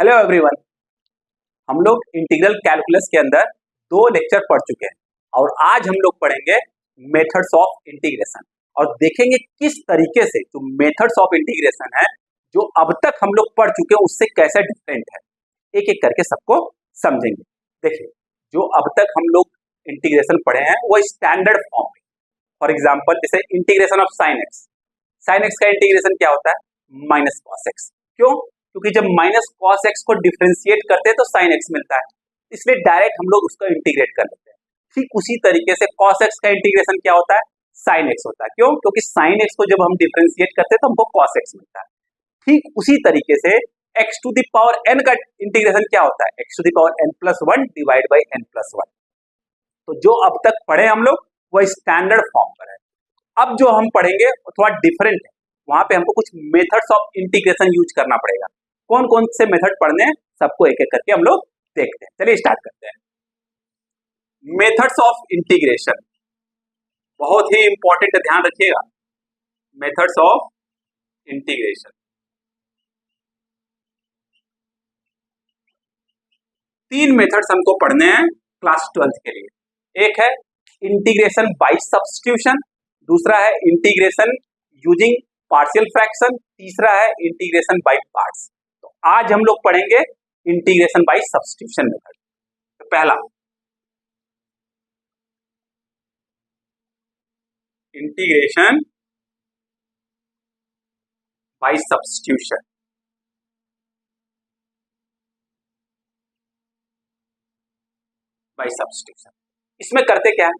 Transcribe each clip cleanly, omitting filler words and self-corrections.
Hello everyone, हम लोग integral calculus के अंदर 2 लेक्चर पढ़ चुके हैं और आज हम लोग पढ़ेंगे मेथड्स ऑफ इंटीग्रेशन और देखेंगे किस तरीके से जो मेथड्स ऑफ इंटीग्रेशन है जो अब तक हम लोग पढ़ चुके हैं उससे कैसे डिफरेंट है। एक एक करके सबको समझेंगे। देखिए, जो अब तक हम लोग इंटीग्रेशन पढ़े हैं वो स्टैंडर्ड फॉर्म में। फॉर एग्जाम्पल, जैसे इंटीग्रेशन ऑफ साइन एक्स का इंटीग्रेशन क्या होता है? Minus cos x. क्यों? क्योंकि जब माइनस कॉस एक्स को डिफरेंशिएट करते हैं तो साइन एक्स मिलता है, इसलिए डायरेक्ट हम लोग उसको इंटीग्रेट कर लेते हैं। ठीक उसी तरीके से कॉस एक्स का इंटीग्रेशन क्या होता है? साइन एक्स होता है। क्यों? क्योंकि साइन एक्स को जब हम डिफरेंशिएट करते हैं तो हमको कॉस एक्स मिलता है। ठीक उसी तरीके से x to the power n का इंटीग्रेशन क्या होता है? X to the power n plus one divide by n plus one. तो जो अब तक पढ़े हम लोग वो स्टैंडर्ड फॉर्म पर है। अब जो हम पढ़ेंगे वो थोड़ा डिफरेंट है, वहां पे हमको कुछ मेथड्स ऑफ इंटीग्रेशन यूज करना पड़ेगा। कौन कौन से मेथड पढ़ने हैं सबको एक एक करके हम लोग देखते हैं। चलिए स्टार्ट करते हैं। मेथड्स ऑफ इंटीग्रेशन बहुत ही इंपॉर्टेंट, ध्यान रखिएगा। मेथड्स ऑफ इंटीग्रेशन 3 मेथड्स हमको पढ़ने हैं क्लास 12 के लिए। एक है इंटीग्रेशन बाय सब्स्टिट्यूशन, दूसरा है इंटीग्रेशन यूजिंग पार्शियल फ्रैक्शन, तीसरा है इंटीग्रेशन बाय पार्ट्स। तो आज हम लोग पढ़ेंगे इंटीग्रेशन बाय सब्स्टिट्यूशन मेथड। तो पहला integration by substitution. By substitution इसमें करते क्या है?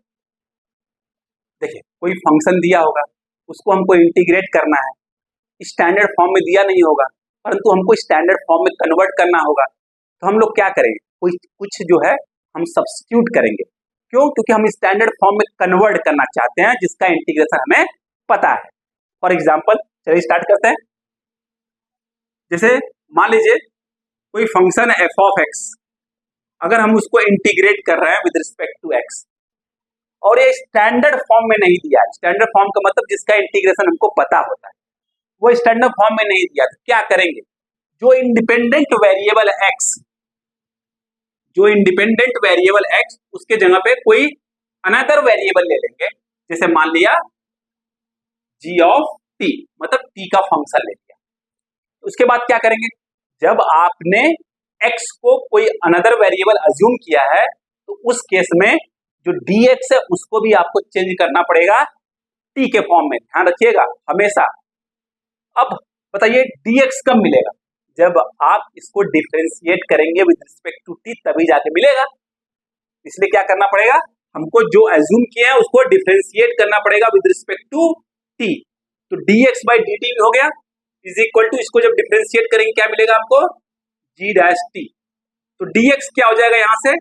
देखिए, कोई फंक्शन दिया होगा, उसको हमको इंटीग्रेट करना है। स्टैंडर्ड फॉर्म में दिया नहीं होगा, परंतु हमको स्टैंडर्ड फॉर्म में कन्वर्ट करना होगा। तो हम लोग क्या करेंगे? कुछ जो है हम सब्स्टिट्यूट करेंगे। क्यों? क्योंकि हम स्टैंडर्ड फॉर्म में कन्वर्ट करना चाहते हैं जिसका इंटीग्रेशन हमें पता है। फॉर एग्जाम्पल, चलिए स्टार्ट करते हैं। जैसे मान लीजिए कोई फंक्शन है एफ ऑफ एक्स, अगर हम उसको इंटीग्रेट कर रहे हैं विद रिस्पेक्ट टू एक्स और ये स्टैंडर्ड फॉर्म में नहीं दिया। स्टैंडर्ड फॉर्म का मतलब जिसका इंटीग्रेशन हमको पता होता है, वो स्टैंडर्ड फॉर्म में नहीं दिया। तो क्या करेंगे? जो इंडिपेंडेंट वेरिएबल एक्स उसके जगह पे कोई अनदर वेरिएबल ले लेंगे। जैसे मान लिया जी ऑफ टी, मतलब टी का फंक्शन ले लिया। उसके बाद क्या करेंगे? जब आपने एक्स को कोई अनदर वेरिएबल अज्यूम किया है तो उस केस में जो dx है उसको भी आपको चेंज करना पड़ेगा t के फॉर्म में। ध्यान रखिएगा हमेशा। अब बताइए dx कब मिलेगा? जब आप इसको डिफरेंशिएट करेंगे विद रिस्पेक्ट टू t तभी जाके मिलेगा। इसलिए क्या करना पड़ेगा? हमको जो अज्यूम किया है उसको डिफरेंशिएट करना पड़ेगा विद रिस्पेक्ट टू t। तो dx बाई dt हो गया इज इक्वल टू, इसको जब डिफरेंशिएट करेंगे क्या मिलेगा हमको? g dash t। तो dx क्या हो जाएगा यहां से?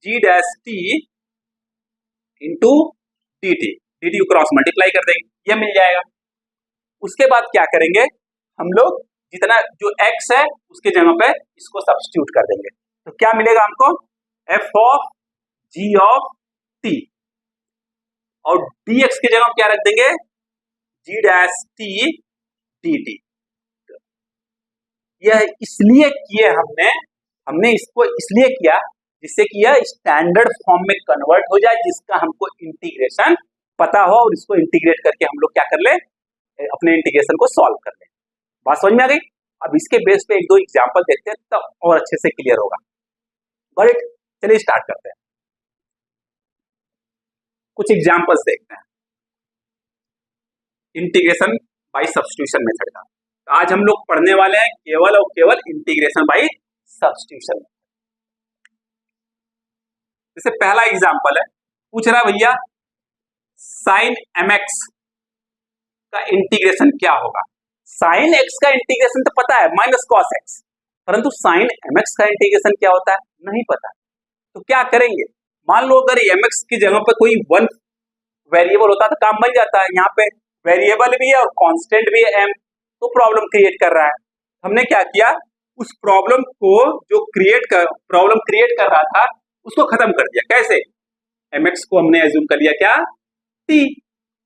g dash t into dt को क्रॉस मल्टीप्लाई कर देंगे, ये मिल जाएगा। उसके बाद क्या करेंगे? हम लोग जितना जो x है उसके जगह पे इसको सब्स्टिट्यूट कर देंगे। तो क्या मिलेगा हमको? f of g of t और dx के जगह क्या रख देंगे? g dash t dt। यह इसलिए किए हमने इसको इसलिए किया जिससे कि यह स्टैंडर्ड फॉर्म में कन्वर्ट हो जाए, जिसका हमको इंटीग्रेशन पता हो और इसको इंटीग्रेट करके हम लोग क्या कर ले? अपने इंटीग्रेशन को सॉल्व कर ले। बात समझ में आ गई? अब इसके बेस पे 1-2 एग्जांपल देखते हैं तब और अच्छे से क्लियर होगा। Got it? चलिए स्टार्ट करते हैं। कुछ एग्जांपल्स देखते हैं इंटीग्रेशन बाय सब्स्टिट्यूशन मेथड का। तो आज हम लोग पढ़ने वाले हैं केवल और केवल इंटीग्रेशन बाय सब्स्टिट्यूशन। जैसे पहला एग्जांपल है, पूछ रहा भैया साइन mx का इंटीग्रेशन क्या होगा? साइन x का इंटीग्रेशन तो पता है माइनस कॉस एक्स, परंतु साइन mx का इंटीग्रेशन क्या होता है नहीं पता। तो क्या करेंगे? मान लो अगर mx की जगह पर कोई 1 वेरिएबल होता तो काम बन जाता है। यहाँ पे वेरिएबल भी है और कांस्टेंट भी है m, तो प्रॉब्लम क्रिएट कर रहा है। हमने क्या किया? उस प्रॉब्लम को जो प्रॉब्लम क्रिएट कर रहा था उसको खत्म कर दिया। कैसे? mx को हमने एज्यूम कर लिया क्या? t,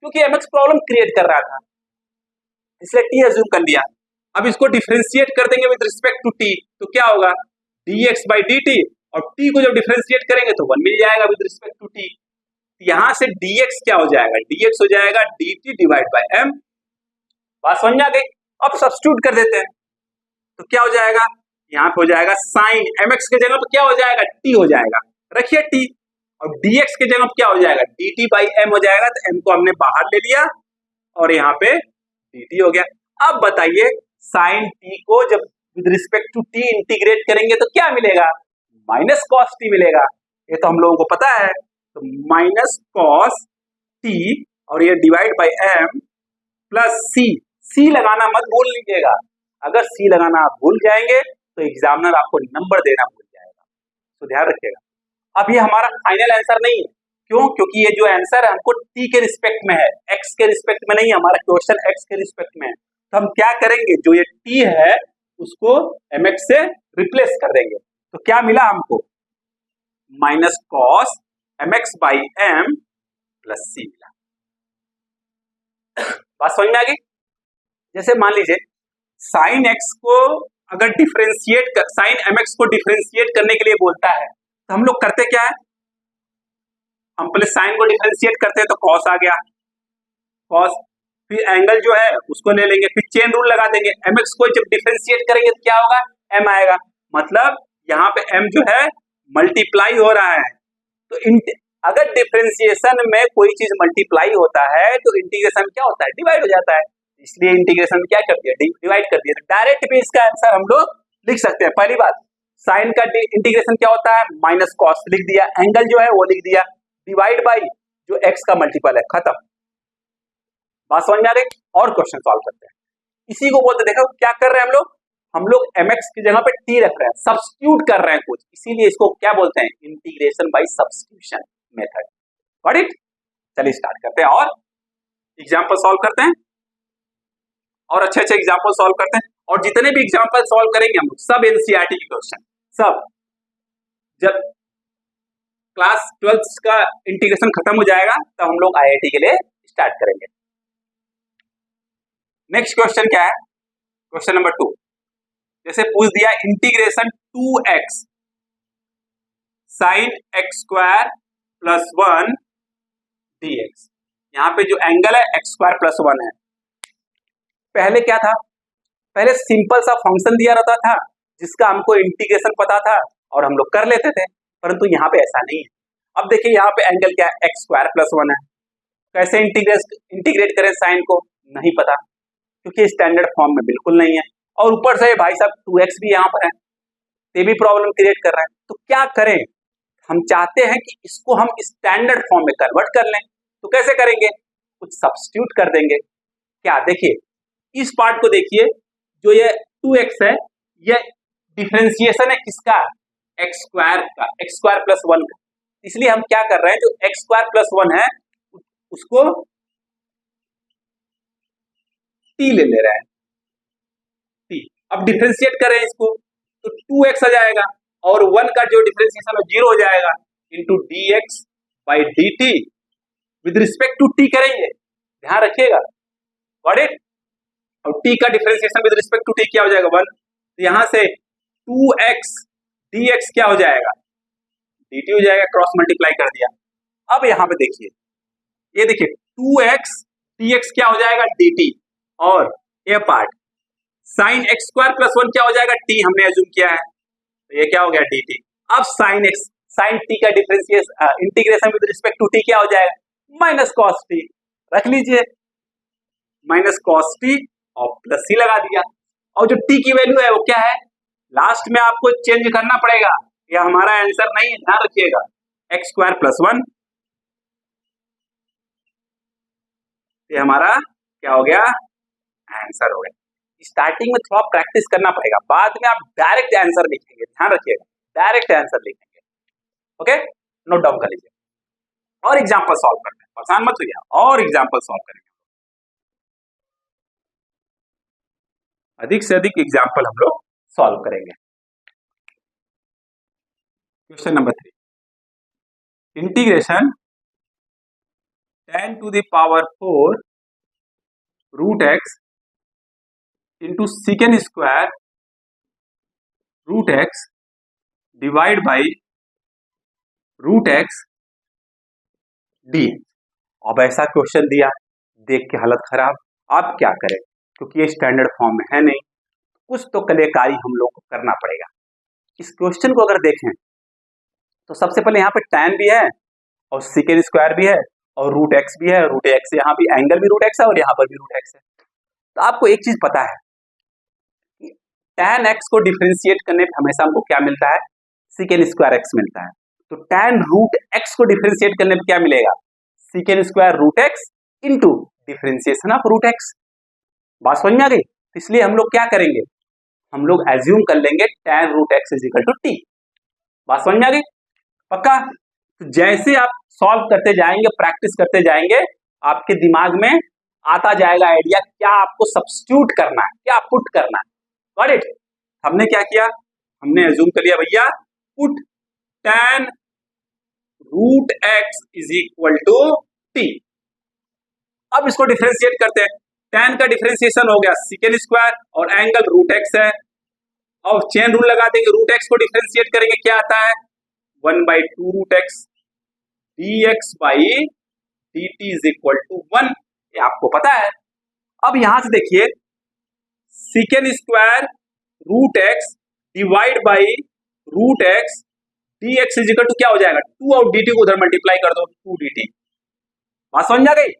क्योंकि mx प्रॉब्लम क्रिएट कर रहा था इसलिए t एज्यूम कर लिया। अब इसको डिफरेंशिएट कर देंगे विद रिस्पेक्ट टू टी, तो क्या होगा dx बाई डी टी, और t को जब डिफरेंशिएट करेंगे तो 1 मिल जाएगा विद रिस्पेक्ट टू t। यहां से dx क्या हो जाएगा, dx हो जाएगा dt डिवाइड बाय m। बात समझ में आ गई। अब सब्स्टिट्यूट कर देते हैं तो क्या हो जाएगा, यहाँ पे हो जाएगा साइन mx के जगह पे क्या हो जाएगा t हो जाएगा, रखिए t, और dx के जगह पे क्या हो जाएगा dt बाई m हो जाएगा, तो m को हमने बाहर ले लिया और यहाँ पे dt हो गया। अब बताइए साइन t को जब with respect to t integrate करेंगे तो क्या मिलेगा, माइनस कॉस t मिलेगा, ये तो हम लोगों को पता है। तो माइनस कॉस t और ये divide by m plus c लगाना मत भूल लीजिएगा, अगर c लगाना आप भूल जाएंगे तो एग्जामिनर आपको नंबर देना भूल जाएगा, तो ध्यान रखिएगा। अब ये हमारा फाइनल आंसर नहीं है, क्यों, क्योंकि ये जो आंसर है हमको t के रिस्पेक्ट में है, x के रिस्पेक्ट में नहीं है, हमारा क्वेश्चन x के रिस्पेक्ट में है। तो हम क्या करेंगे, जो ये t है उसको mx से रिप्लेस कर देंगे, तो क्या मिला हमको minus cos mx by m plus c मिला। बात समझ में आ गई। जैसे मान लीजिए साइन x को अगर डिफरेंशिएट कर, साइन mx को डिफरेंशिएट करने के लिए बोलता है तो हम लोग करते क्या है, हम पहले साइन को डिफरेंशिएट करते हैं तो कॉस आ गया, कॉस, फिर एंगल जो है उसको ले लेंगे, फिर चेन रूल लगा देंगे, mx को जब डिफरेंशिएट करेंगे तो क्या होगा m आएगा, मतलब यहाँ पे m जो है मल्टीप्लाई हो रहा है। तो अगर डिफरेंशिएशन में कोई चीज मल्टीप्लाई होता है तो इंटीग्रेशन क्या होता है, डिवाइड हो जाता है, इसलिए इंटीग्रेशन क्या कर दिया, डिवाइड कर दिया। डायरेक्ट भी इसका आंसर हम लोग लिख सकते हैं। पहली बात, साइन का इंटीग्रेशन क्या होता है, माइनस कॉस लिख दिया, एंगल जो है वो लिख दिया, डिवाइड बाई जो x का मल्टीपल है, खत्म। बात समझ में आ गई। और क्वेश्चन सॉल्व करते हैं, इसी को बोलते, देखो क्या कर रहे हैं हम लोग mx की जगह पे t रख रहे हैं, सब्स्टिट्यूट कर रहे हैं कुछ, इसीलिए इसको क्या बोलते हैं, integration by substitution method. Got it. चलिए स्टार्ट करते हैं और एग्जांपल सॉल्व करते हैं, और अच्छे अच्छे एग्जांपल सॉल्व करते हैं, और जितने भी एग्जांपल सॉल्व करेंगे हम लोग सब एनसीईआरटी के क्वेश्चन, सब जब क्लास 12 का इंटीग्रेशन खत्म हो जाएगा तब हम लोग आईआईटी के लिए स्टार्ट करेंगे। नेक्स्ट क्वेश्चन क्या है, क्वेश्चन नंबर 2। जैसे पूछ दिया integration 2x sine x square plus 1 dx, यहाँ पे जो एंगल है x स्क्वायर प्लस 1 है। पहले क्या था, पहले सिंपल सा फंक्शन दिया रहता था जिसका हमको इंटीग्रेशन पता था और हम लोग कर लेते थे, परंतु यहाँ पे ऐसा नहीं है। अब देखिए यहाँ पे एंगल क्या है, x स्क्वायर प्लस 1 है, कैसे इंटीग्रेट करें साइन को, नहीं पता, क्योंकि स्टैंडर्ड फॉर्म में बिल्कुल नहीं है, और ऊपर से भाई साहब 2x भी यहाँ पर है, ये भी प्रॉब्लम क्रिएट कर रहा है। तो क्या करें, हम चाहते हैं कि इसको हम स्टैंडर्ड फॉर्म में कन्वर्ट कर लें, तो कैसे करेंगे, कुछ सब्स्टिट्यूट कर देंगे। क्या, देखिए इस पार्ट को देखिए, जो ये 2x है ये डिफरेंशिएशन है किसका, x स्क्वायर का, x स्क्वायर प्लस 1 का, इसलिए हम क्या कर रहे हैं, जो x स्क्वायर प्लस 1 है उसको t ले रहे हैं, t। अब डिफरेंशिएट करें इसको तो 2x आ जाएगा, और 1 का जो डिफरेंशिएशन है 0 हो जाएगा, into dx by dt with respect to t करेंगे, ध्यान रखिएगा। Got it. और t का differentiation with respect to t क्या हो जाएगा, 1, तो यहां से 2x dx क्या हो जाएगा, dt हो जाएगा, क्रॉस मल्टीप्लाई कर दिया। अब यहां पे देखिए, ये देखिए 2x dx क्या हो जाएगा dt, और ये part sine x square plus 1 क्या हो जाएगा, t हमने एज्यूम किया है, तो ये क्या हो गया dt। अब साइन t का differentiation integration with respect to t क्या हो जाएगा, माइनस कॉस t, रख लीजिए माइनस कॉस t और प्लस c लगा दिया, और जो t की वैल्यू है वो क्या है, लास्ट में आपको चेंज करना पड़ेगा, ये हमारा आंसर नहीं है, ध्यान रखिएगा, x स्क्वायर प्लस 1, ये हमारा क्या हो गया, आंसर हो गया। स्टार्टिंग में थोड़ा प्रैक्टिस करना पड़ेगा, बाद में आप डायरेक्ट आंसर लिखेंगे, ध्यान रखिएगा, डायरेक्ट आंसर लिखेंगे। ओके, नोट डाउन कर लीजिए। और एग्जांपल सॉल्व करते हैं, परेशान मत होइए, और एग्जांपल सॉल्व करेंगे, अधिक से अधिक एग्जांपल हम लोग सॉल्व करेंगे। Question number 3, integration 10 to the power 4 root x into secant square root x divide by root x d. अब ऐसा क्वेश्चन दिया, देख के हालत खराब। अब क्या करें, क्योंकि ये स्टैंडर्ड फॉर्म में है नहीं, कुछ तो कलेकारी हम लोग को करना पड़ेगा। इस क्वेश्चन को अगर देखें तो सबसे पहले यहाँ पे tan भी है और सीकेन स्क्वायर भी है और रूट एक्स भी है। रूट एक्स यहाँ भी एंगल भी रूट एक्स है और यहाँ पर भी रूट एक्स है। तो आपको एक चीज पता है कि tan x को डिफरेंशिएट करने पे हमेशा हमको क्या मिलता है, सीकेन स्क्वायर एक्स मिलता है। तो tan रूट एक्स को डिफरेंशिएट करने पे क्या मिलेगा, secant square root x into differentiation of root x. बात समझ में आ गई। इसलिए हम लोग क्या करेंगे, हम लोग एज्यूम कर लेंगे tan root x is equal to t. बात समझ में आ गई, पक्का। तो जैसे आप सॉल्व करते जाएंगे, प्रैक्टिस करते जाएंगे, आपके दिमाग में आता जाएगा आइडिया क्या आपको सब्स्टिट्यूट करना है, क्या पुट करना है। Got it. हमने क्या किया, हमने एज्यूम कर लिया भैया put tan root x is equal to t. अब इसको डिफरेंशिएट करते हैं। tan का डिफरेंशिएशन हो गया सीकेन स्क्वायर और एंगल रूट एक्स है, और चेन रूल लगा देंगे, रूट एक्स को डिफरेंशिएट करेंगे, क्या आता है 1/2 root x dx by dt is equal to 1। ये आपको पता है। अब यहां से देखिए secant square root x divide by root x dx is equal to क्या हो जाएगा, 2 और dt को उधर मल्टीप्लाई कर दो, 2 dt। बात समझ आ गई।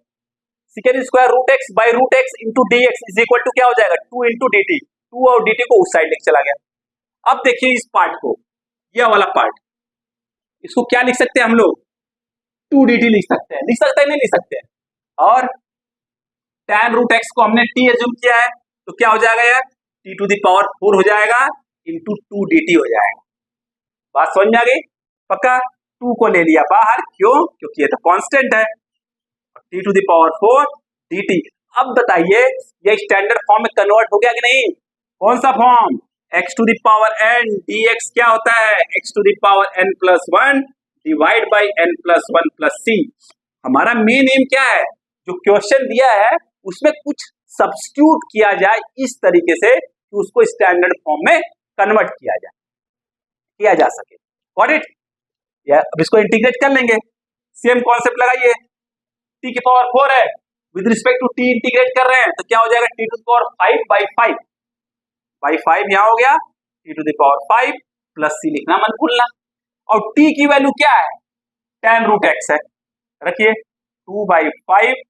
Secant square root x by root x into dx is equal to क्या हो जाएगा, 2 इंटू dt। 2 और dt को उस साइड लेके चला गया। अब देखिए इस पार्ट को, यह वाला पार्ट, इसको क्या लिख सकते हैं हम लोग, 2dt लिख सकते हैं। लिख सकते हैं नहीं लिख सकते हैं। और tan रूट एक्स को हमने t एज्यूम किया है, तो क्या हो जाएगा यार, t टू द पावर 4 हो जाएगा इंटू 2dt हो जाएगा। बात समझ में आ गई, पक्का। 2 को ले लिया बाहर, क्यों, क्योंकि ये तो कांस्टेंट है, t to the power 4 dt। अब बताइए ये स्टैंडर्ड फॉर्म में कन्वर्ट हो गया कि नहीं, कौन सा form, x to the power n dx क्या होता है, x to the power n plus 1 divide by n plus 1 plus c। हमारा मेन एम क्या है, जो क्वेश्चन दिया है उसमें कुछ सब्स्टिट्यूट किया जाए इस तरीके से कि उसको स्टैंडर्ड फॉर्म में कन्वर्ट किया जा सके। Got it. अब इसको इंटीग्रेट कर लेंगे, सेम कॉन्सेप्ट लगाइए, t की पावर 4 है, with respect to t integrate कर रहे हैं, तो क्या हो जाएगा t to the power 5 by 5 यहां हो गया, t to the power 5 plus c लिखना मत भूलना। और t की वैल्यू क्या है, tan रूट एक्स है, रखिए 2/5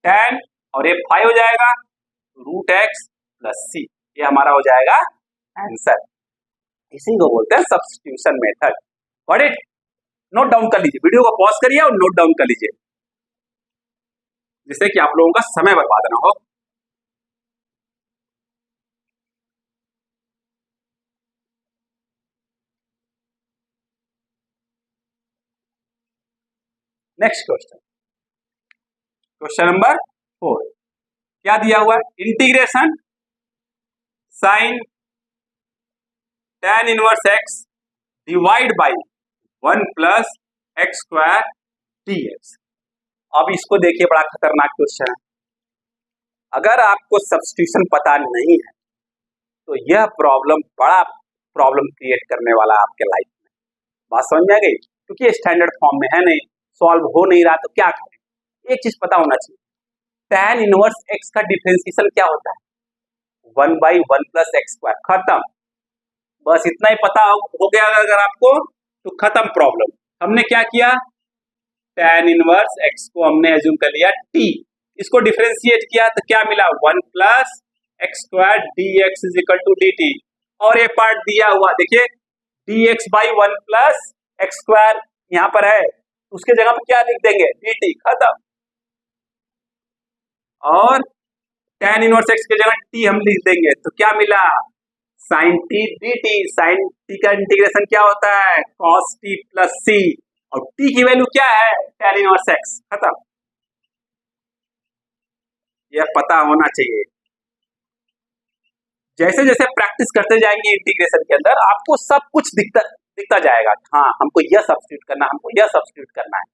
tan, और ये 5 हो जाएगा रूट एक्स प्लस c। ये हमारा हो जाएगा आंसर। इसी को बोलते हैं substitution method. Got it. Note down कर लीजिए, वीडियो को पॉज करिए और नोट डाउन कर लीजिए, जिससे कि आप लोगों का समय बर्बाद ना हो। Next question, question number 4। क्या दिया हुआ है, integration sine tan inverse x divide by 1 plus x square dx। अब इसको देखिए, बड़ा खतरनाक क्वेश्चन है। अगर आपको सब्स्टिट्यूशन पता नहीं है तो यह प्रॉब्लम बड़ा प्रॉब्लम क्रिएट करने वाला है आपके लाइफ में। बात समझ में आ गई, क्योंकि ये स्टैंडर्ड फॉर्म में है नहीं, सॉल्व हो नहीं रहा, तो क्या करें। एक चीज पता होना चाहिए, tan इनवर्स x का डिफरेंशिएशन क्या होता है, 1/1 प्लस एक्स स्क्वायर। खत्म, बस इतना ही पता हो गया अगर आपको, तो खत्म प्रॉब्लम। हमने क्या किया, tan इनवर्स x को हमने एज्यूम कर लिया t, इसको डिफरेंशिएट किया तो क्या मिला, 1 plus x square dx is equal to dt। और ये पार्ट दिया हुआ देखिए, dx by 1 plus x square यहां पर है, उसके जगह पर क्या लिख देंगे, dt। खत्म। और tan इनवर्स x की जगह t हम लिख देंगे, तो क्या मिला, sine t dt। Sine t का इंटीग्रेशन क्या होता है, cos t प्लस c, और t की वैल्यू क्या है, tan इनवर्स x। खत्म। यह पता होना चाहिए। जैसे जैसे प्रैक्टिस करते जाएंगे इंटीग्रेशन के अंदर, आपको सब कुछ दिखता जाएगा। हाँ, हमको यह सब्स्टिट्यूट करना, हमको यह सब्स्टिट्यूट करना है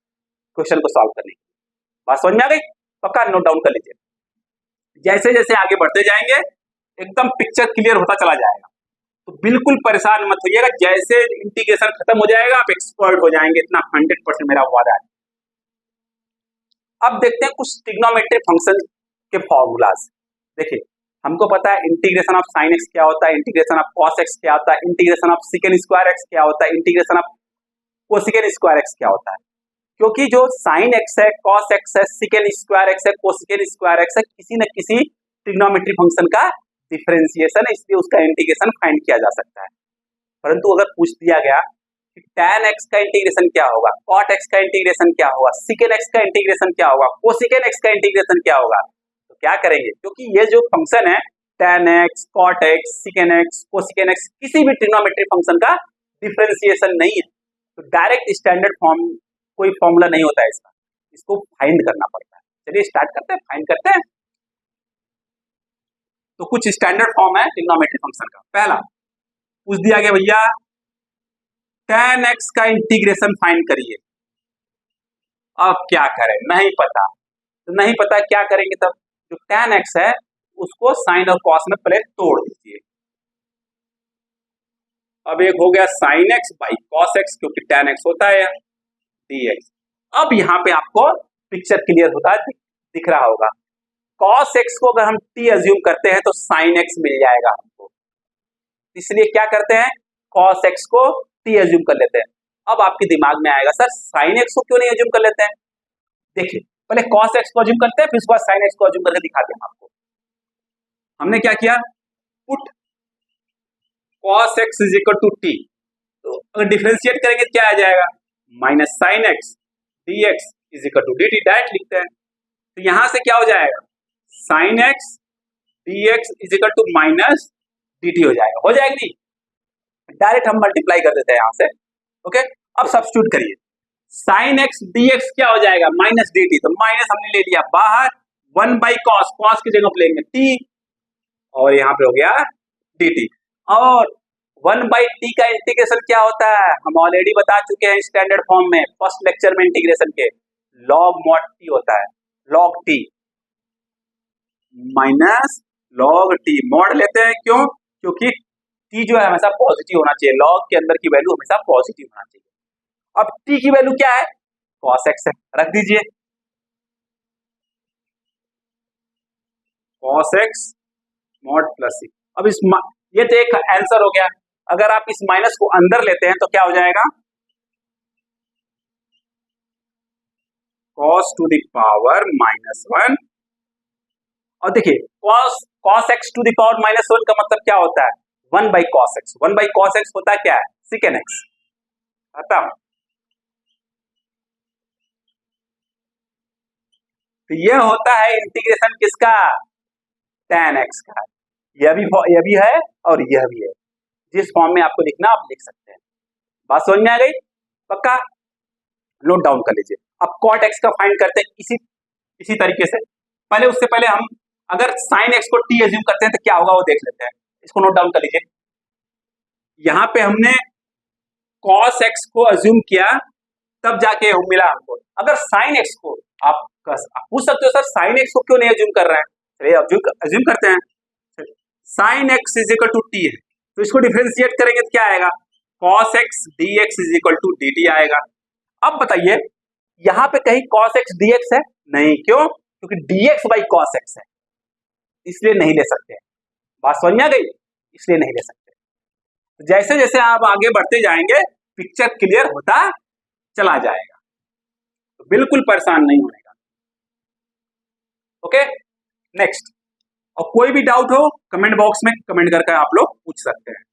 क्वेश्चन को सॉल्व करने की। बात समझ में आ गई, पक्का नोट डाउन कर लीजिए। जैसे जैसे आगे बढ़ते जाएंगे एकदम पिक्चर क्लियर होता चला जाएगा। तो बिल्कुल परेशान मत होइएगा, जैसे इंटीग्रेशन खत्म हो जाएगा आप एक्सपर्ट हो जाएंगे, इतना 100% मेरा वादा है। अब देखते हैं कुछ ट्रिग्नोमेट्रिक फंक्शन के फॉर्मूलाज। देखिए हमको पता है इंटीग्रेशन ऑफ साइन एक्स क्या होता है, इंटीग्रेशन ऑफ कॉस एक्स क्या होता है, integration of secant square x क्या होता है, integration of cosecant square x क्या होता है। क्योंकि जो साइन एक्स है, कॉस एक्स है, सिकेन स्क्वायर एक्स है, कोसिकेन स्क्वायर एक्स है, किसी न किसी ट्रिग्नोमेट्रिक फंक्शन का डिफरेंशिएशन है, इसलिए उसका इंटीग्रेशन फाइंड किया जा सकता है। परंतु अगर पूछ दिया गया कि tan x का इंटीग्रेशन क्या होगा, cot x का इंटीग्रेशन क्या होगा, secant x का इंटीग्रेशन क्या होगा, cosecant x का इंटीग्रेशन क्या होगा, तो क्या करेंगे, क्योंकि ये जो फंक्शन है tan x, cot x, secant x, cosecant x किसी भी ट्रिग्नोमेट्रिक फंक्शन का डिफरेंशिएशन नहीं है, तो डायरेक्ट स्टैंडर्ड फॉर्म कोई फॉर्मूला नहीं होता है इसका, इसको फाइंड करना पड़ता है। चलिए स्टार्ट करते हैं, फाइंड करते हैं। तो कुछ स्टैंडर्ड फॉर्म है ट्रिग्नोमेट्रिक फंक्शन का। पहला पूछ दिया गया भैया tan x का इंटीग्रेशन फाइंड करिए। अब क्या करें, नहीं पता, तो नहीं पता क्या करेंगे, तब जो tan x है उसको साइन और कॉस में पहले तोड़ दीजिए। अब एक हो गया sine x by cos x, क्योंकि tan x होता है dx। अब यहाँ पे आपको पिक्चर क्लियर होता है, दिख रहा होगा। cos x को अगर हम t अज्यूम करते हैं तो sin x मिल जाएगा हमको, इसलिए क्या करते हैं cos x को t अज्यूम कर लेते हैं। अब आपके दिमाग में आएगा सर sin x को क्यों नहीं अज्यूम कर लेते हैं। देखिए पहले cos x को अज्यूम करते हैं, फिर उसके बाद sin x को अज्यूम करके दिखाते हैं आपको। हमने क्या किया, put cos x is equal to t, तो अगर डिफरेंशिएट करेंगे तो क्या आ जाएगा, minus sin x dx is equal to dt, direct लिखते हैं। तो यहां से क्या हो जाएगा, sin x dx is equal to minus dt हो जाएगा, हो जाएगा नहीं, डायरेक्ट हम मल्टीप्लाई कर देते हैं यहां से। ओके, अब सब्स्टिट्यूट करिए, sin x dx क्या हो जाएगा, माइनस dt, तो माइनस हमने ले लिया बाहर, 1 बाई कॉस, कॉस की जगह पर लेंगे t, और यहाँ पे हो गया dt। और 1 बाई t का इंटीग्रेशन क्या होता है, हम ऑलरेडी बता चुके हैं स्टैंडर्ड फॉर्म में, फर्स्ट लेक्चर में इंटीग्रेशन के, log mod t होता है, log t minus log t, mod लेते हैं क्यों, क्योंकि t जो है हमेशा पॉजिटिव होना चाहिए, log के अंदर की वैल्यू हमेशा पॉजिटिव होना चाहिए। अब t की वैल्यू क्या है, cos x है, रख दीजिए cos x mod plus c। अब इस ये तो एक आंसर हो गया, अगर आप इस माइनस को अंदर लेते हैं तो क्या हो जाएगा, cos टू द पावर -1, और देखिए cos x to the power -1 का मतलब क्या होता है, 1 by cos x, 1 by cos x होता है क्या है, secant x, खत्म। तो ये होता है इंटीग्रेशन किसका, tan x का, यह भी है और यह भी है, जिस फॉर्म में आपको लिखना आप लिख सकते हैं। बात समझ में आ गई, पक्का, नोट डाउन कर लीजिए। अब cot x का फाइंड करते हैं इसी तरीके से, पहले उससे पहले हम अगर sin x को t अज्यूम करते हैं तो क्या होगा वो देख लेते हैं, इसको नोट डाउन कर लीजिए। यहां पे हमने cos x को अज्यूम किया तब जाके मिला हमको, अगर sin x को आप पूछ सकते हो सर sin x को क्यों नहीं अज्यूम कर रहे हैं, चलिए अज्यूम करते हैं, sin x is equal to t है, तो इसको डिफरेंशिएट करेंगे तो क्या आएगा, cos x dx is equal to dt आएगा। अब बताइए यहां पे कहीं cos x dx है, नहीं, क्यों, क्योंकि dx बाई cos x है, इसलिए नहीं ले सकते। बात समझ में आ गई, इसलिए नहीं ले सकते। जैसे जैसे आप आगे बढ़ते जाएंगे पिक्चर क्लियर होता चला जाएगा, तो बिल्कुल परेशान नहीं होने का। ओके, नेक्स्ट, और कोई भी डाउट हो कमेंट बॉक्स में कमेंट करके आप लोग पूछ सकते हैं।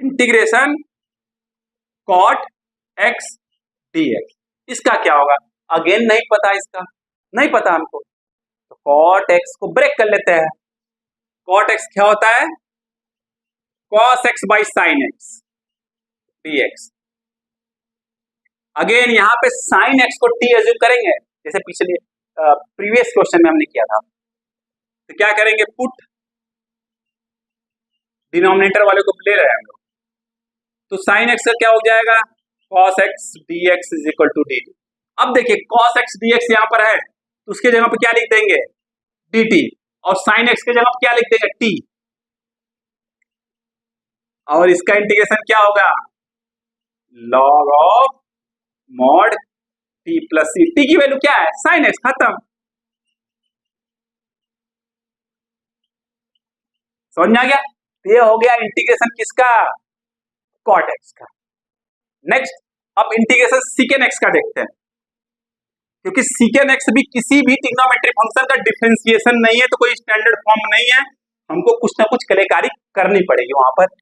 इंटीग्रेशन cot x dx, इसका क्या होगा, अगेन नहीं पता, इसका नहीं पता हमको, तो cot x को ब्रेक कर लेते हैं। cot x क्या होता है, cos x by sin x dx। Again यहां पे sin x को t अज्यूम करेंगे, जैसे पिछले प्रीवियस क्वेश्चन में हमने किया था, तो क्या करेंगे, पुट डिनोमिनेटर वाले को ले रहे हैं हम लोग, तो sin x का क्या हो जाएगा, cos x dx is equal to dt। अब देखिए cos x dx यहां पर है, तो उसके जगह पे क्या लिख देंगे, dt, और साइन एक्स के जगह क्या लिख देंगे t, और इसका इंटीग्रेशन क्या होगा log of mod t plus c, t की वैल्यू क्या है साइन एक्स, खत्म। समझ में आ गया? ये हो गया इंटीग्रेशन किसका, कॉट एक्स का। नेक्स्ट अब इंटीग्रेशन सीकेन एक्स का देखते हैं, क्योंकि सीकेन एक्स भी किसी भी ट्रिग्नोमेट्री फंक्शन का डिफरेंशिएशन नहीं है, तो कोई स्टैंडर्ड फॉर्म नहीं है, हमको कुछ ना कुछ कलेकारी करनी पड़ेगी वहां पर।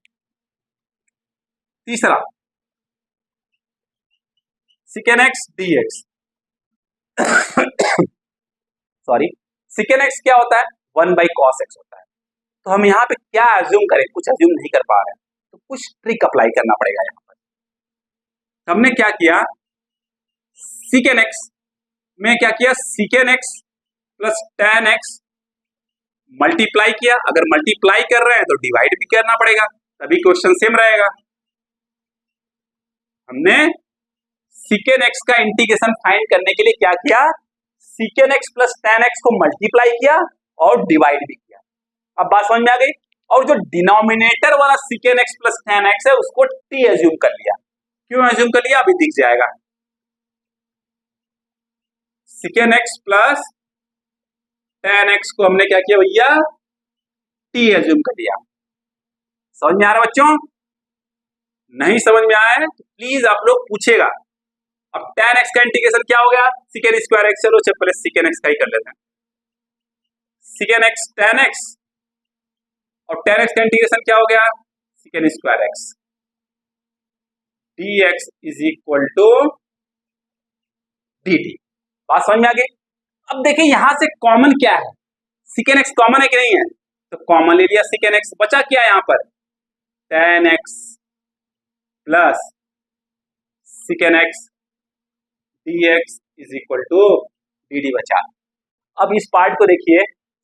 तीसरा सीकेन x D x sorry, सीकेन x क्या होता है 1/cos x होता है। तो हम यहाँ पे क्या अज्यूम करें, कुछ अज्यूम नहीं कर पा रहे हैं, तो कुछ ट्रिक अप्लाई करना पड़ेगा यहाँ पर। हमने क्या किया, सीकेन एक्स में क्या किया, secant x plus tan x multiply किया, अगर मल्टीप्लाई कर रहे हैं तो डिवाइड भी करना पड़ेगा, तभी क्वेश्चन सेम रहेगा। हमने सीकेन एक्स का इंटीग्रेशन फाइंड करने के लिए क्या किया, secant x plus tan x को मल्टीप्लाई किया और डिवाइड भी किया। अब बात समझ में आ गई। और जो डिनोमिनेटर वाला सीकेन एक्स प्लस tan x है उसको t एज्यूम कर लिया। क्यों एज्यूम कर लिया, अभी दिख जाएगा। सीकेन एक्स प्लस tan x को हमने क्या किया भैया, t एज्यूम कर लिया। समझ में आ रहा बच्चों? नहीं समझ में आया है तो प्लीज आप लोग पूछेगा। अब tan x का इंटीग्रेशन क्या हो गया, सीकेन स्क्वायर एक्स, चलो पहले सीकेन एक्स का ही कर लेते हैं। सीकेन एक्स tan x और tan x का इंटीग्रेशन क्या हो गया, secant square x, dx is equal to dt। बात समझ में आ गई। अब देखिए यहां से कॉमन क्या है, सीकेन एक्स कॉमन है कि नहीं है, तो कॉमन ले लिया सीकेन एक्स, बचा क्या यहां पर tan x plus secant x dx is equal to dt बचा। अब इस पार्ट को देखिए,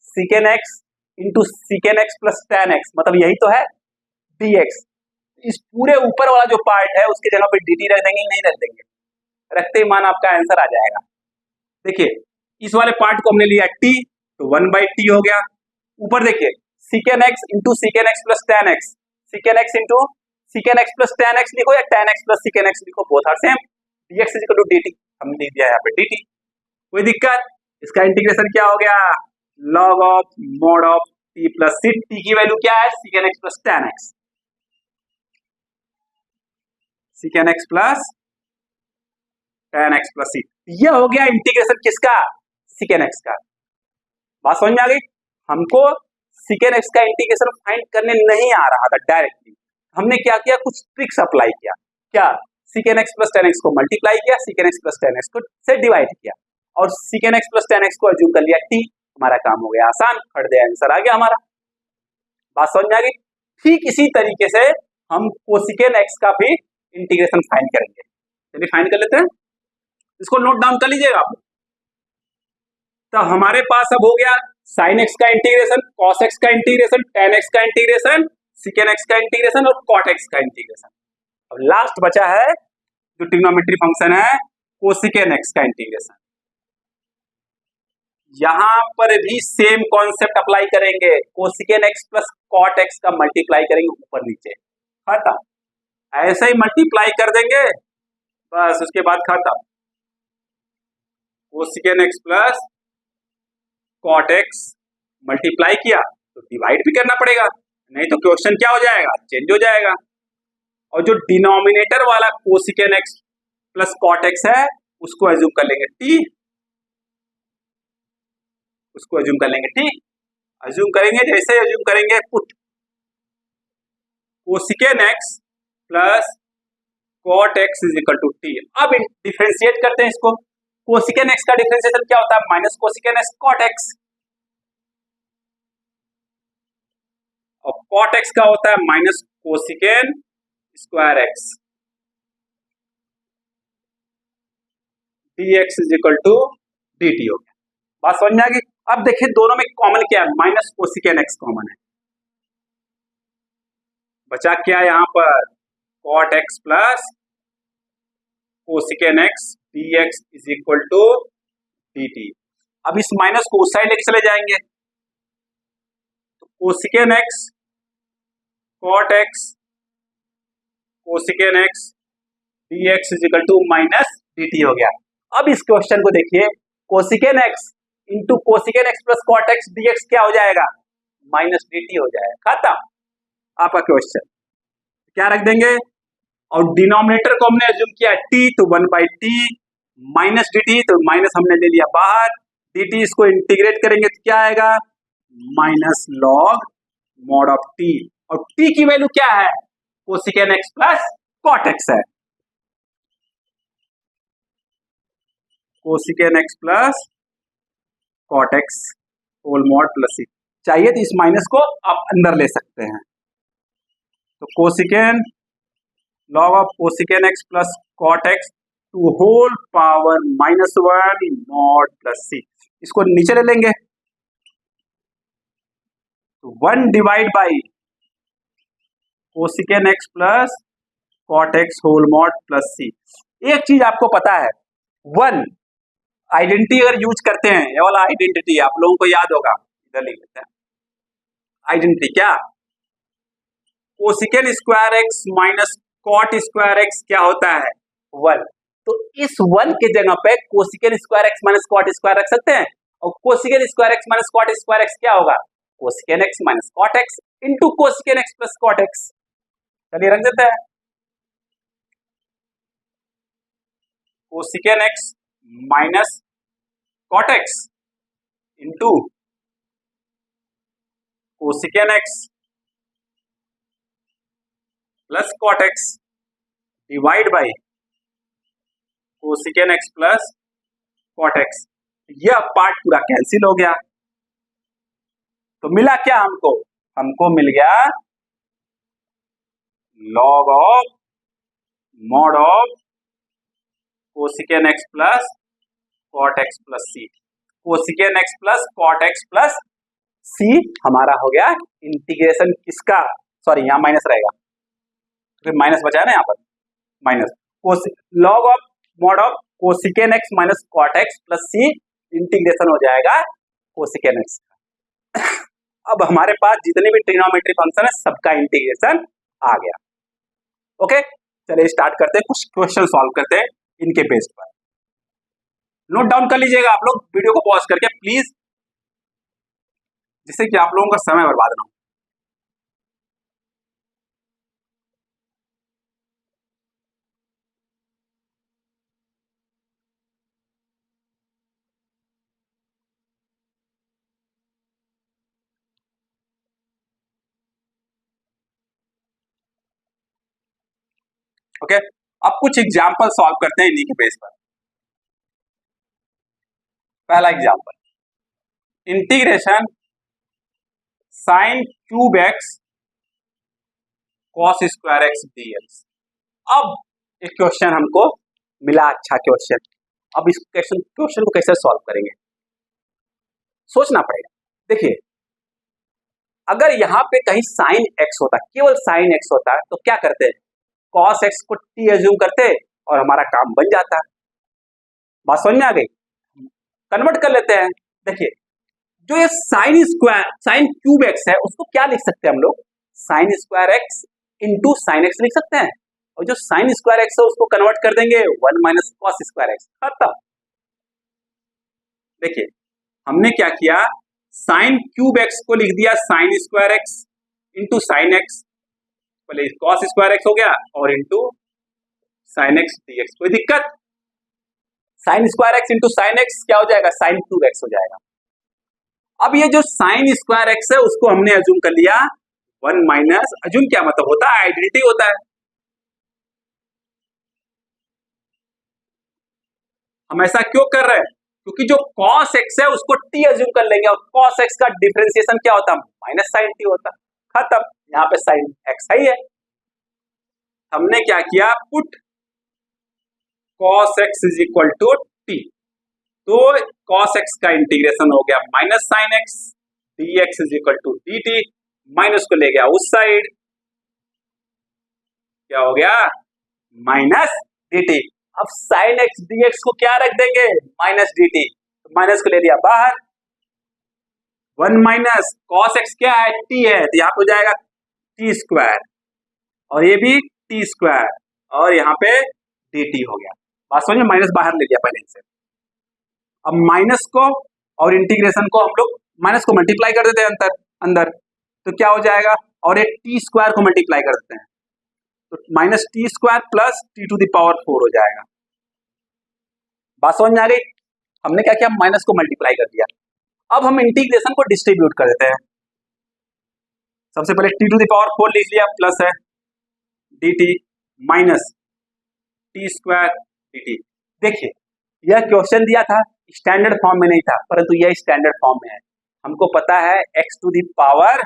secant x into secant x plus tan x, मतलब यही तो है dx। इस पूरे ऊपर वाला जो पार्ट है उसके जगह पे dt रख देंगे, नहीं रख देंगे, रखते ही मान आपका आंसर आ जाएगा। देखिए इस वाले पार्ट को हमने लिया t, तो 1/t हो गया। ऊपर देखिए secant x into secant x plus tan x, secant x into secant x plus tan x लिखो या tan x plus secant x लिखो, both are same, dx is equal to dt, हमने लिख दिया यहाँ पे dt। कोई दिक्कत? इसका इंटीग्रेशन क्या हो गया, log of mod of t plus C, t की वैल्यू क्या है secant x plus tan x, secant x plus tan x plus सी। यह हो गया इंटीग्रेशन किसका, सीकेन एक्स का। बात समझ में आ गई। हमको सीकेन एक्स का इंटीग्रेशन फाइंड करने नहीं आ रहा था डायरेक्टली, हमने क्या किया, कुछ ट्रिक्स अप्लाई किया। क्या, सीकेन एक्स प्लस tan x को मल्टीप्लाई किया, secant x plus tan x को से डिवाइड किया, और सीकेन एक्स प्लस tan x को अज्यूम कर लिया t। हमारा काम हो गया आसान, फट दे आंसर आ गया हमारा। बात समझ में आ गई। ठीक इसी तरीके से हम कोसिकेन एक्स का भी इंटीग्रेशन फाइंड करेंगे। चलिए फाइंड कर लेते हैं, इसको नोट डाउन कर लीजिएगा आप। तो हमारे पास अब हो गया साइन एक्स का इंटीग्रेशन, कॉस एक्स का इंटीग्रेशन, tan x का इंटीग्रेशन, सीकेन एक्स का इंटीग्रेशन और कॉट एक्स का इंटीग्रेशन। अब लास्ट बचा है जो ट्रिग्नोमेट्री फंक्शन है कोसिकेन एक्स का इंटीग्रेशन। यहां पर भी सेम कॉन्सेप्ट अप्लाई करेंगे, कोसिकेन एक्स प्लस कॉट एक्स का मल्टीप्लाई करेंगे ऊपर नीचे, खत्म। ऐसे ही मल्टीप्लाई कर देंगे बस, उसके बाद खत्म। Cosecant x plus cot x multiply किया तो डिवाइड भी करना पड़ेगा, नहीं तो क्वेश्चन क्या हो जाएगा, चेंज हो जाएगा। और जो डिनोमिनेटर वाला कोसिकेन एक्स प्लस कॉट एक्स है उसको एज्यूम कर लेंगे t, उसको एज्यूम कर लेंगे t। एज्यूम करेंगे, जैसे एज्यूम करेंगे put cosecant x plus cot x is equal to t। अब डिफरेंशिएट करते हैं इसको। कोसिकेन एक्स का डिफरेंशिएशन क्या होता है, minus cosecant x cot x, और कॉट एक्स का होता है minus cosecant square x, dx is equal to dt हो गया। बात समझ में आ गई। अब देखिए दोनों में कॉमन क्या है, माइनस कोसिकेन एक्स कॉमन है, बचा क्या यहाँ पर cot x plus cosecant x, dx is equal to dt। अब इस माइनस को उस साइड लेके चले जाएंगे, cosecant x cot x cosecant x D x is equal to minus D T हो गया। अब इस क्वेश्चन को देखिए, cosecant x into cosecant x plus cot x D x क्या हो जाएगा, माइनस डी टी हो जाएगा। खत्म आपका क्वेश्चन। क्या रख देंगे, और डिनोमिनेटर को हमने एज्यूम किया टी, तो 1/t माइनस डी टी, तो माइनस हमने ले लिया बाहर, डी टी इसको इंटीग्रेट करेंगे तो क्या आएगा, minus log mod of T, और टी की वैल्यू क्या है, cosecant x plus cot x है, cosecant x plus cot x whole mod plus C. चाहिए तो इस माइनस को आप अंदर ले सकते हैं, तो cosecant log of cosecant x plus cot x to whole power -1 mod plus C, इसको नीचे ले लेंगे, तो 1 divide by cosecant x plus cot x whole mod plus C. एक चीज आपको पता है, 1 आइडेंटिटी अगर यूज करते हैं, ये वाला आइडेंटिटी आप लोगों को याद होगा, इधर लिख लेते हैं आइडेंटिटी, क्या cosecant square x minus cot square x क्या होता है 1, तो इस 1 के जगह पे cosecant square x minus cot square रख सकते हैं, और cosecant square x minus cot square x क्या होगा, cosecant x minus cot x into cosecant x plus cot x. चलिए रख देते हैं, cosecant x minus cot x into cosecant x plus cot x divide by cosecant x plus cot x. यह part पूरा cancel हो गया, तो मिला क्या हमको, हमको मिल गया log of mod of cosecant x plus cot x plus C. Cosecant x plus cot x plus C हमारा हो गया इंटीग्रेशन किसका, सॉरी यहां माइनस रहेगा, फिर माइनस बचा है ना यहाँ पर, minus log of mod of cosecant x minus cot x plus C integration हो जाएगा कोसिकेन एक्स। अब हमारे पास जितने भी ट्रिग्नोमेट्री फंक्शन है सबका इंटीग्रेशन आ गया। ओके चलिए स्टार्ट करते हैं, कुछ क्वेश्चन सॉल्व करते हैं इनके बेस पर। नोट डाउन कर लीजिएगा आप लोग वीडियो को पॉज करके प्लीज, जिससे कि आप लोगों का समय बर्बाद ना हो। ओके अब कुछ एग्जाम्पल सॉल्व करते हैं इन्हीं के बेस पर। पहला example, integration sine cube x cos square x dx. अब एक क्वेश्चन हमको मिला, अच्छा क्वेश्चन। अब इस क्वेश्चन को कैसे सॉल्व करेंगे, सोचना पड़ेगा। देखिए अगर यहाँ पे कहीं साइन एक्स होता, केवल साइन एक्स होता है, तो क्या करते हैं, कॉस एक्स को टी एज्यूम करते और हमारा काम बन जाता। बात समझ में आ गई, कन्वर्ट कर लेते हैं। देखिए जो ये sine square sine cube x है उसको क्या लिख सकते हैं हम लोग, sine square x into sine x लिख सकते हैं, और जो साइन स्क्वायर एक्स है उसको कन्वर्ट कर देंगे 1 माइनस कॉस स्क्वायर एक्स, खत्म। देखिए हमने क्या किया, साइन क्यूब एक्स को लिख दिया sine square x into sine x, पहले कॉस स्क्वायर एक्स हो गया और इंटू साइन एक्स डीएक्स। कोई दिक्कत, sine square x into sine x क्या हो जाएगा, साइन क्यूब एक्स हो जाएगा। अब ये जो साइन स्क्वायर एक्स है उसको हमने अज्यूम कर लिया 1 माइनस, अज्यूम क्या मतलब होता है, आइडेंटिटी होता है। हम ऐसा क्यों कर रहे हैं, क्योंकि जो cos x है उसको t अज्यूम कर लेंगे, और cos x का डिफरेंशिएशन क्या होता है, माइनस साइन t होता, खत्म। यहाँ पे साइन x है ही है, हमने क्या किया, put cos x is equal to t, तो cos x का इंटीग्रेशन हो गया minus sine x, dx is equal to dt, minus को ले गया उस साइड, क्या हो गया माइनस dt। अब साइन x dx को क्या रख देंगे, माइनस dt, तो माइनस को ले लिया बाहर, 1 माइनस कॉस एक्स क्या है, टी है, तो यहाँ पे हो जाएगा टी स्क्वायर, और ये भी टी स्क्वायर, और यहाँ पे डी टी हो गया। बात समझ में, माइनस बाहर ले लिया पहले से। अब माइनस को और इंटीग्रेशन को हम लोग माइनस को मल्टीप्लाई कर देते हैं अंदर अंदर, तो क्या हो जाएगा, और एक टी स्क्वायर को मल्टीप्लाई कर देते हैं, तो minus t square plus t to the power 4 हो जाएगा। बात समझ में आ गई। हमने क्या किया, माइनस को मल्टीप्लाई कर दिया। अब हम इंटीग्रेशन को डिस्ट्रीब्यूट कर देते हैं। सबसे पहले टी टू द पावर 4 लिख लिया, प्लस है D t minus t square D T. देखिए यह क्वेश्चन दिया था, स्टैंडर्ड फॉर्म में नहीं था, परंतु यह स्टैंडर्ड फॉर्म में है। हमको पता है x to the power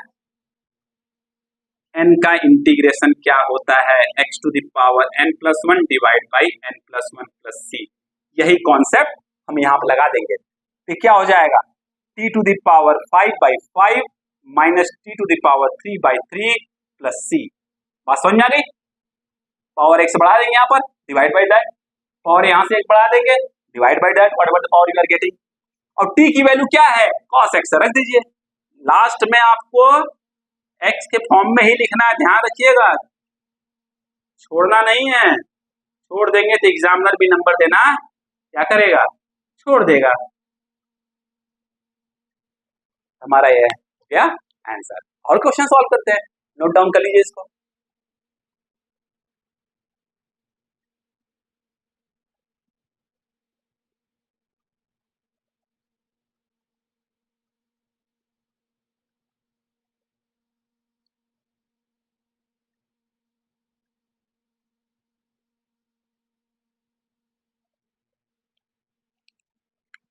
n का इंटीग्रेशन क्या होता है, x to the power n+1 divide by n+1 plus c। यही कॉन्सेप्ट हम यहाँ पर लगा देंगे, तो क्या हो जाएगा, t to the power 5/5 minus t to the power 3/3 plus c। बात समझ में आ गई। पावर x बढ़ा देंगे यहाँ पर, डिवाइड बाई दैट, पावर यहाँ से 1 बढ़ा देंगे, divide by that, whatever the power you are getting. और t की वैल्यू क्या है, cos x रख दीजिए। लास्ट में आपको x के फॉर्म में ही लिखना है, ध्यान रखिएगा, छोड़ना नहीं है। छोड़ देंगे तो एग्जामिनर भी नंबर देना क्या करेगा, छोड़ देगा। हमारा ये हो गया आंसर। और क्वेश्चन सॉल्व करते हैं, नोट डाउन कर लीजिए इसको।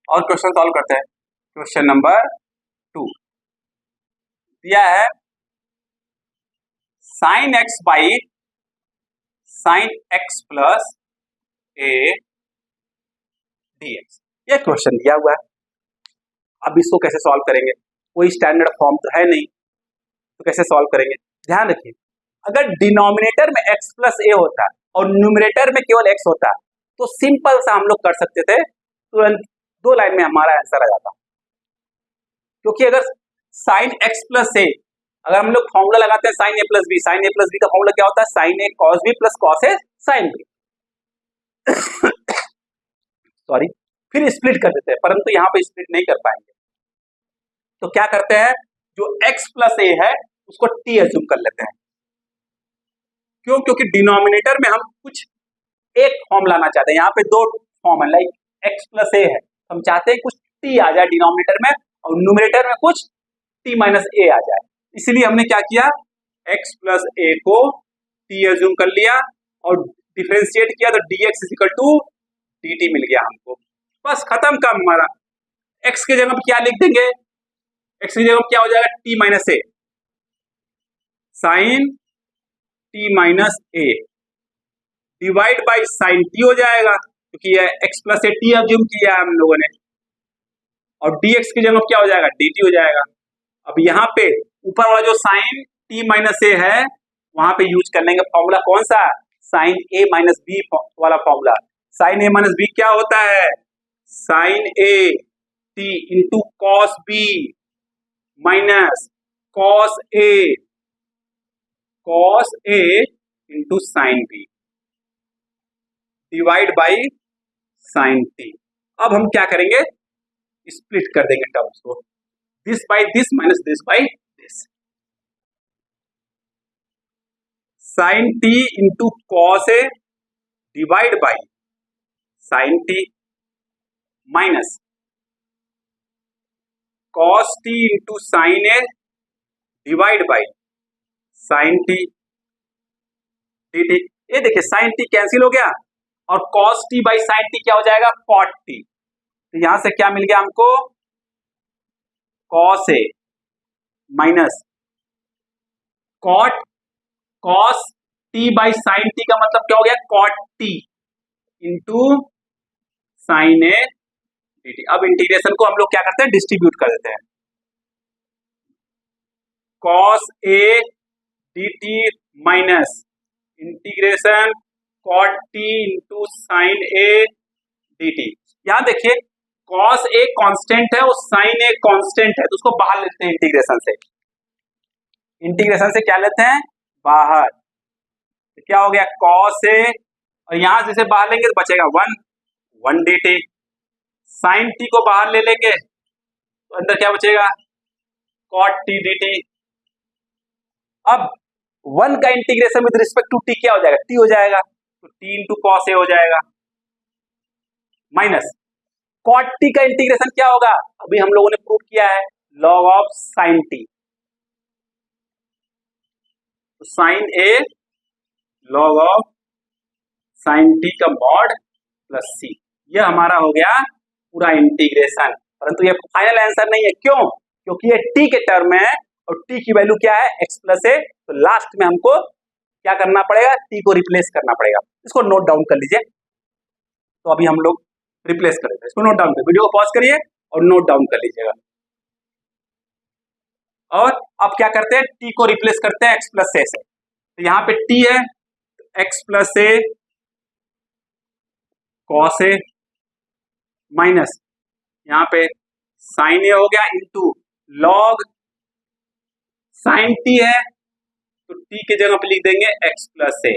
और क्वेश्चन सॉल्व करते हैं। क्वेश्चन नंबर 2 दिया है, sine x by sine x plus A dx। यह क्वेश्चन दिया हुआ है। अब इसको कैसे सॉल्व करेंगे, कोई स्टैंडर्ड फॉर्म तो है नहीं, तो कैसे सॉल्व करेंगे। ध्यान रखिए, अगर डिनोमिनेटर में x प्लस ए होता और न्यूमरेटर में केवल x होता तो सिंपल सा हम लोग कर सकते थे, तुरंत 2 लाइन में हमारा आंसर आ जाता। क्योंकि अगर साइन x प्लस ए, अगर हम लोग फॉर्मूला लगाते हैं साइन ए प्लस बी, साइन ए प्लस बी का फॉर्मूला क्या होता है, sign A cos B plus cos A sine B. Sorry, फिर स्प्लिट कर देते हैं, परंतु यहाँ पे स्प्लिट नहीं कर पाएंगे, तो क्या करते हैं, जो x प्लस ए है उसको t एज्यूम कर लेते हैं। क्यों, क्योंकि डिनोमिनेटर में हम कुछ एक फॉर्म लाना चाहते हैं, यहाँ पे 2 फॉर्म है, लाइक x प्लस ए है, हम चाहते हैं कुछ t आ जाए डिनोमिनेटर में, और न्यूमरेटर में कुछ t माइनस ए आ जाए। इसीलिए हमने क्या किया, x प्लस ए को t एज्यूम कर लिया और डिफरेंशिएट किया, तो dx is equal to dt मिल गया हमको। बस खत्म काम हमारा। x के जगह क्या लिख देंगे, x की जगह क्या हो जाएगा, t minus a sine t minus a divide by sine t हो जाएगा, क्योंकि ये x plus a t assume किया है हम लोगों ने, और dx की जगह क्या हो जाएगा, dt हो जाएगा। अब यहाँ पे ऊपर वाला जो साइन t माइनस ए है, वहां पे यूज कर लेंगे फॉर्मूला कौन सा, साइन a माइनस बी वाला formula. Sine a minus b क्या होता है, sine a t into cos b minus cos a into sine b divide by sine t. अब हम क्या करेंगे, स्प्लिट कर देंगे टर्म्स को, this by this minus this by this. Sine t into cos a divide by sine t minus cos t into sine a divide by sine t d T. ये देखिए sign T cancel हो गया, और cos t by sine T क्या हो जाएगा, cot T. तो यहां से क्या मिल गया हमको, cos a minus cot cos t by sine t का मतलब क्या हो गया, cot t into sine a d t. अब इंटीग्रेशन को हम लोग क्या करते हैं, डिस्ट्रीब्यूट कर देते हैं। Cos a d t minus integration cot t into sine a d t. यहां देखिए कॉस ए कांस्टेंट है और साइन ए कांस्टेंट है, तो उसको बाहर लेते हैं इंटीग्रेशन से। इंटीग्रेशन से क्या लेते हैं? बाहर। तो क्या हो गया? कॉस ए, और यहां जैसे बाहर लेंगे तो बचेगा 1 dt। साइन टी को बाहर ले लेंगे तो अंदर क्या बचेगा? Cot t dt। अब 1 का integration with respect to t क्या हो जाएगा? टी हो जाएगा, तो टी इंटू कॉस ए हो जाएगा, माइनस कॉट टी का इंटीग्रेशन क्या होगा? अभी हम लोगों ने प्रूव किया है, लॉग ऑफ साइन टी। तो sine a log of sine t का मॉड प्लस सी, यह हमारा हो गया पूरा इंटीग्रेशन। परंतु ये फाइनल आंसर नहीं है, क्यों? क्योंकि ये टी के टर्म है और टी की वैल्यू क्या है? x प्लस ए। तो लास्ट में हमको क्या करना पड़ेगा? टी को रिप्लेस करना पड़ेगा। इसको नोट डाउन कर लीजिए। तो अभी हम लोग रिप्लेस करेंगे, इसको नोट डाउन कर, वीडियो को पॉज करिए और नोट डाउन कर लीजिएगा। और अब क्या करते हैं? टी को रिप्लेस करते हैं x प्लस ए से। तो यहाँ पे टी है, x plus A cos a, minus यहाँ पे साइन ए हो गया इंटू लॉग साइन टी है, तो टी की जगह पे लिख देंगे x प्लस ए,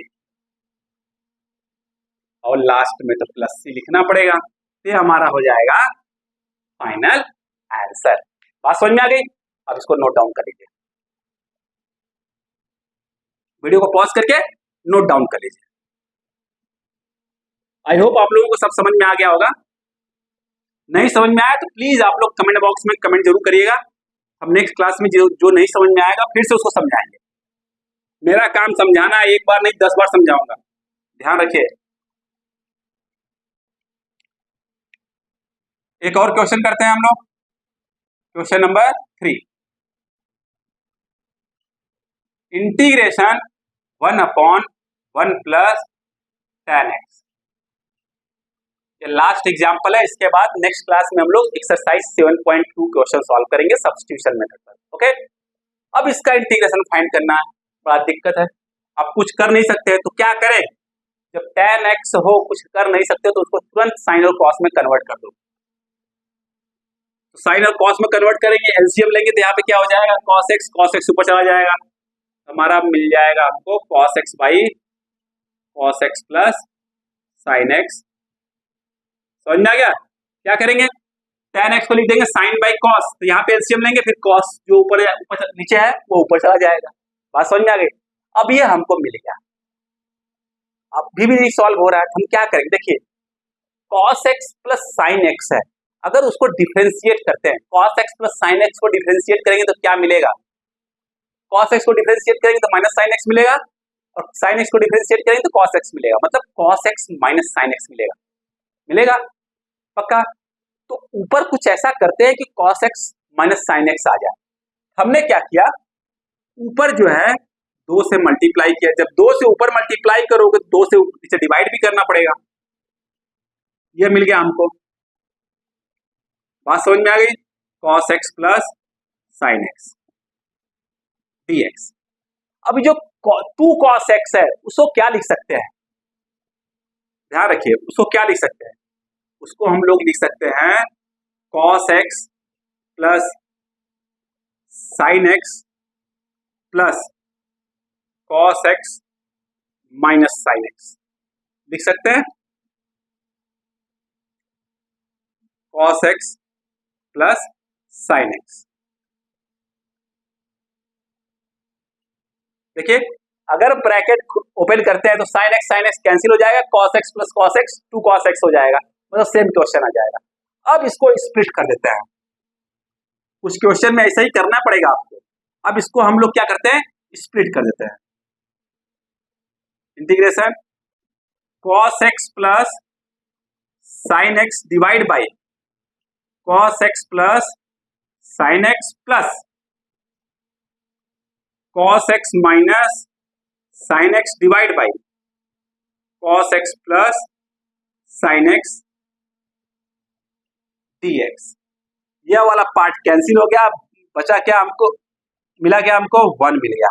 और लास्ट में तो प्लस सी लिखना पड़ेगा। ये हमारा हो जाएगा फाइनल आंसर। बात समझ में आ गई? अब इसको नोट डाउन कर लीजिए, वीडियो को पॉज करके नोट डाउन कर लीजिए। आई होप आप लोगों को सब समझ में आ गया होगा। नहीं समझ में आया तो प्लीज आप लोग कमेंट बॉक्स में कमेंट जरूर करिएगा। हम नेक्स्ट क्लास में जो नहीं समझ में आएगा फिर से उसको समझाएंगे। मेरा काम समझाना है, एक बार नहीं 10 बार समझाऊंगा, ध्यान रखिए। एक और क्वेश्चन करते हैं हम लोग, question number 3। Integration 1/1 plus tan x। ये लास्ट एग्जांपल है, इसके बाद नेक्स्ट क्लास में हम लोग एक्सरसाइज 7.2 क्वेश्चन सॉल्व करेंगे सब्स्टिट्यूशन मेथड पर। ओके, अब इसका इंटीग्रेशन फाइंड करना बड़ा दिक्कत है। आप कुछ कर नहीं सकते तो क्या करें? जब tan x हो, कुछ कर नहीं सकते तो उसको तुरंत साइन और कॉस में कन्वर्ट कर दो। तो साइन और कॉस में कन्वर्ट करेंगे, एलसीएम लेंगे तो यहाँ पे क्या हो जाएगा? cos x ऊपर चला जाएगा, हमारा मिल जाएगा हमको cos x by cos x plus sine x। समझ में आ गया? क्या करेंगे? tan x को लिख देंगे साइन बाई कॉस, तो यहाँ पे एलसीएम लेंगे, फिर कॉस जो ऊपर नीचे है वो ऊपर चला जाएगा। बात समझ में आ गई? अब ये हमको मिल गया, अभी भी नहीं सॉल्व हो रहा है, हम क्या करेंगे? देखिए cos x plus sine x है, अगर उसको डिफरेंशिएट करते हैं, cos x plus sine x को डिफरेंशिएट करेंगे तो क्या मिलेगा? cos x को डिफरेंशिएट करेंगे तो माइनस साइन x मिलेगा, और साइन x को डिफरेंशिएट करेंगे तो cos x मिलेगा, मतलब cos x minus sine x मिलेगा पक्का। तो ऊपर कुछ ऐसा करते हैं कि cos x minus sine x आ जाए। हमने क्या किया? ऊपर जो है 2 से मल्टीप्लाई किया, जब 2 से ऊपर मल्टीप्लाई करोगे तो 2 से नीचे डिवाइड भी करना पड़ेगा। ये मिल गया हमको, बात समझ में आ गई? cos x plus sine x dx। अभी जो 2 cos x है उसको क्या लिख सकते हैं? ध्यान रखिए, उसको क्या लिख सकते हैं? उसको हम लोग लिख सकते हैं cos x plus sine x plus cos x minus sine x लिख सकते हैं। cos x plus sine x। देखिए अगर ब्रैकेट ओपन करते हैं तो साइन x कैंसिल हो जाएगा, cos x plus cos x 2 cos x हो जाएगा, मतलब सेम क्वेश्चन आ जाएगा। अब इसको स्प्लिट कर देते हैं, कुछ क्वेश्चन में ऐसा ही करना पड़ेगा आपको। अब इसको हम लोग क्या करते हैं? स्प्लिट कर देते हैं। Integration cos x plus sine x divide by cos x plus sine x plus cos x minus sine x divide by cos x plus sine x dx। यह वाला पार्ट कैंसिल हो गया, बचा क्या हमको? मिला क्या हमको? 1 मिल गया,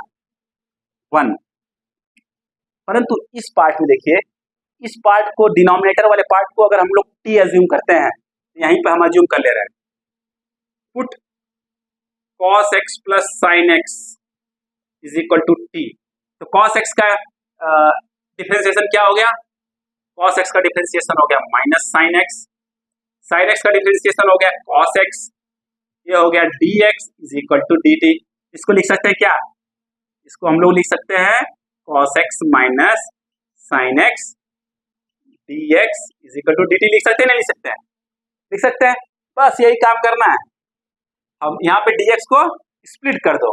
1। परंतु इस पार्ट में देखिए, इस पार्ट को डिनोमिनेटर वाले पार्ट को अगर हम लोग t एज्यूम करते हैं यहीं पे हम अज्यूम कर ले रहे हैं, put cos x plus sine x is equal to t. तो cos x का डिफरेंशिएशन क्या हो गया, cos x का डिफरेंशिएशन हो गया minus sine x, sine x का डिफरेंशिएशन हो गया cos x, ये हो गया dx is equal to dt। इसको लिख सकते हैं क्या, इसको हम लोग लिख सकते हैं cos x minus sine x dx is equal to dt। लिख सकते हैं नहीं लिख सकते हैं, लिख सकते हैं। बस यही काम करना है, हम यहाँ पे dx को स्प्लिट कर दो।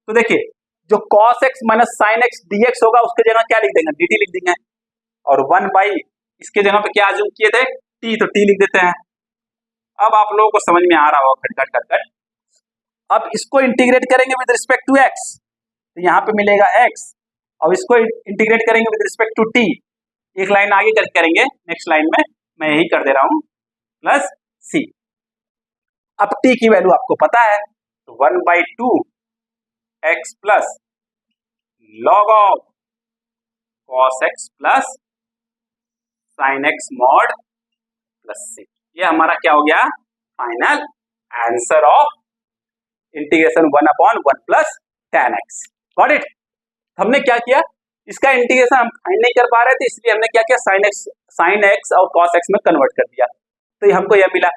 तो देखिए जो cos x minus sine x dx होगा उसके जगह क्या लिख देंगे, dt लिख देंगे, और 1 बाई इसके जगह पे क्या अज्यूम किए थे, t, तो t लिख देते हैं। अब आप लोगों को समझ में आ रहा होगा खटखट खटखट। अब इसको इंटीग्रेट करेंगे विद रिस्पेक्ट टू x, तो यहाँ पे मिलेगा x, और इसको इंटीग्रेट करेंगे विद रिस्पेक्ट टू t, एक लाइन आगे करेंगे, नेक्स्ट लाइन में मैं यही कर दे रहा हूं, प्लस c। अब t की वैल्यू आपको पता है, तो 1/2 x plus log of cos x plus sine x mod plus c। ये हमारा क्या हो गया, final answer of integration 1/1 plus tan x। Got it. हमने क्या किया, इसका इंटीग्रेशन हम फाइंड नहीं कर पा रहे थे, इसलिए हमने क्या किया, साइन एक्स और cos x में कन्वर्ट कर दिया, तो ये हमको यह मिला।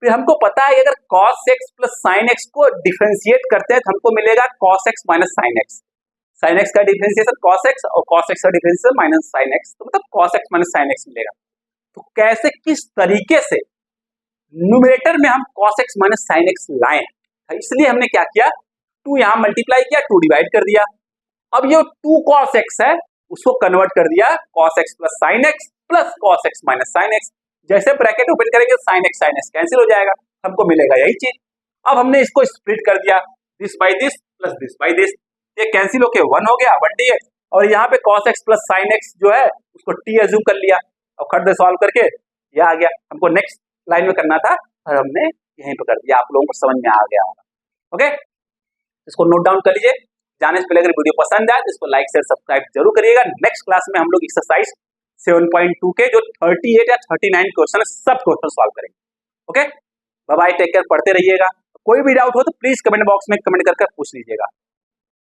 फिर हमको पता है अगर cos x plus sine x को डिफरेंशिएट करते हैं तो हमको मिलेगा cos x minus sine x. Sine x का डिफरेंशिएशन cos x और cos x का डिफरेंशिएशन माइनस साइन एक्स, तो मतलब cos x minus sine x मिलेगा। तो कैसे, किस तरीके से न्यूमरेटर में हम cos x minus sine x लाएं, इसलिए हमने क्या किया, 2 यहाँ मल्टीप्लाई किया, 2 डिवाइड कर दिया। अब ये 2 cos x है उसको कन्वर्ट कर दिया cos x plus sine x plus cos x minus sine x. जैसे ब्रैकेट ओपन करेंगे साइन एक्स कैंसिल हो जाएगा, हमको मिलेगा यही चीज। अब हमने इसको स्प्लिट कर दिया, this by this plus this by this, ये कैंसिल होके 1 हो गया 1dx, और यहाँ पे cos x plus sine x जो है उसको t एज्यूम कर लिया, और खट दे सॉल्व करके ये आ गया। हमको नेक्स्ट लाइन में करना था और हमने यहीं पे कर दिया, आप लोगों को समझ में आ गया होगा। ओके, इसको नोट डाउन कर लीजिए। जाने से पहले अगर वीडियो पसंद आए तो इसको लाइक शेयर सब्सक्राइब जरूर करिएगा। नेक्स्ट क्लास में हम लोग एक्सरसाइज 7.2 के जो 38 या 39 क्वेश्चन है सब क्वेश्चन सॉल्व करेंगे। Okay, bye bye, take care, पढ़ते रहिएगा। कोई भी डाउट हो तो प्लीज कमेंट बॉक्स में कमेंट कर पूछ लीजिएगा।